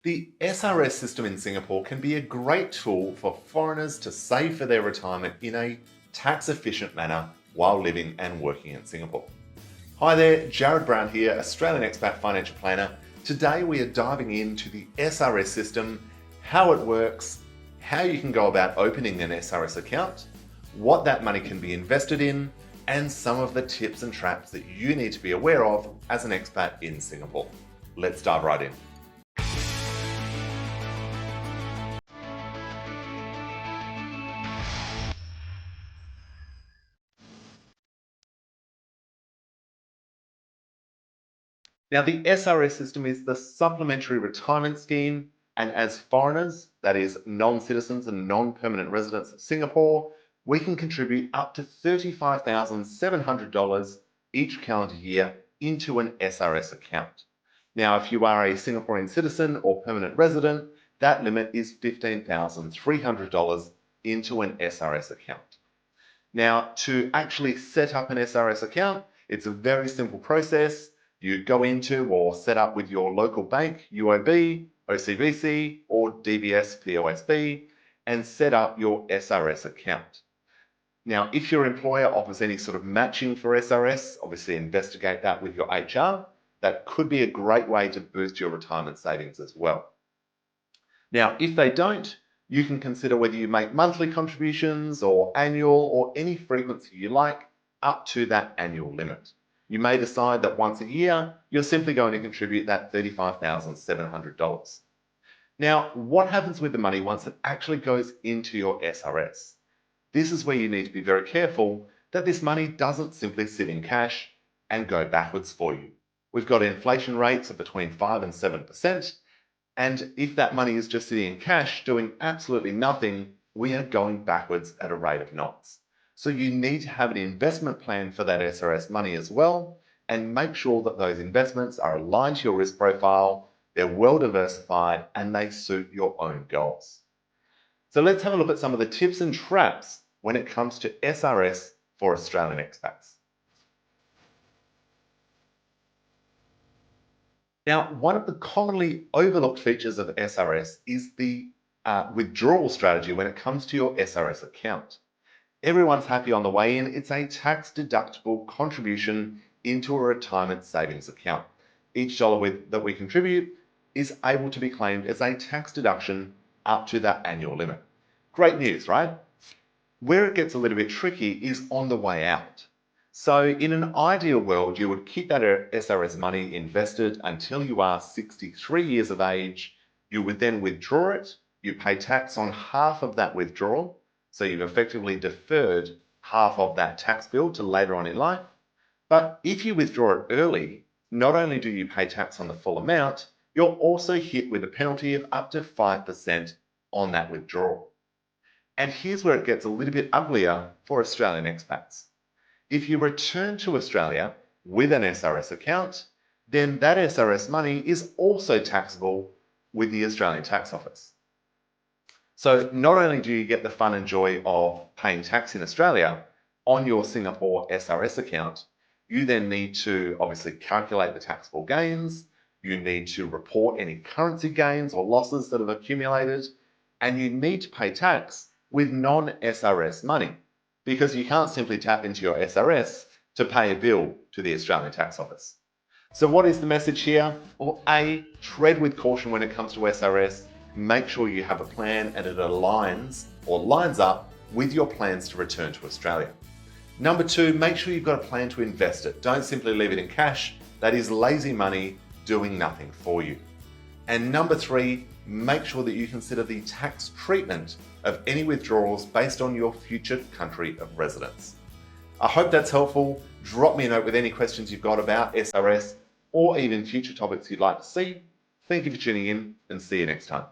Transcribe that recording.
The SRS system in Singapore can be a great tool for foreigners to save for their retirement in a tax-efficient manner while living and working in Singapore. Hi there, Jared Brown here, Australian expat financial planner. Today we are diving into the SRS system, how it works, how you can go about opening an SRS account, what that money can be invested in, and some of the tips and traps that you need to be aware of as an expat in Singapore. Let's dive right in. Now, the SRS system is the Supplementary Retirement Scheme, and as foreigners, that is non-citizens and non-permanent residents of Singapore, we can contribute up to $35,700 each calendar year into an SRS account. Now, if you are a Singaporean citizen or permanent resident, that limit is $15,300 into an SRS account. Now, to actually set up an SRS account, it's a very simple process. You go into or set up with your local bank, UOB, OCBC, or DBS POSB, and set up your SRS account. Now, if your employer offers any sort of matching for SRS, obviously investigate that with your HR. That could be a great way to boost your retirement savings as well. Now, if they don't, you can consider whether you make monthly contributions or annual or any frequency you like up to that annual limit. You may decide that once a year, you're simply going to contribute that $35,700. Now, what happens with the money once it actually goes into your SRS? This is where you need to be very careful that this money doesn't simply sit in cash and go backwards for you. We've got inflation rates of between 5 and 7%, and if that money is just sitting in cash doing absolutely nothing, we are going backwards at a rate of knots. So you need to have an investment plan for that SRS money as well, and make sure that those investments are aligned to your risk profile, they're well diversified, and they suit your own goals. So let's have a look at some of the tips and traps when it comes to SRS for Australian expats. Now, one of the commonly overlooked features of SRS is the withdrawal strategy when it comes to your SRS account. Everyone's happy on the way in. It's a tax-deductible contribution into a retirement savings account. Each dollar that we contribute is able to be claimed as a tax deduction up to that annual limit. Great news, right? Where it gets a little bit tricky is on the way out. So in an ideal world, you would keep that SRS money invested until you are 63 years of age. You would then withdraw it. You pay tax on half of that withdrawal. So you've effectively deferred half of that tax bill to later on in life. But if you withdraw it early, not only do you pay tax on the full amount, you're also hit with a penalty of up to 5% on that withdrawal. And here's where it gets a little bit uglier for Australian expats. If you return to Australia with an SRS account, then that SRS money is also taxable with the Australian Tax Office. So not only do you get the fun and joy of paying tax in Australia on your Singapore SRS account, you then need to obviously calculate the taxable gains, you need to report any currency gains or losses that have accumulated, and you need to pay tax with non-SRS money, because you can't simply tap into your SRS to pay a bill to the Australian Tax Office. So what is the message here? Well, A, tread with caution when it comes to SRS. Make sure you have a plan and it aligns or lines up with your plans to return to Australia. Number two, make sure you've got a plan to invest it. Don't simply leave it in cash. That is lazy money doing nothing for you. And number three, make sure that you consider the tax treatment of any withdrawals based on your future country of residence. I hope that's helpful. Drop me a note with any questions you've got about SRS or even future topics you'd like to see. Thank you for tuning in and see you next time.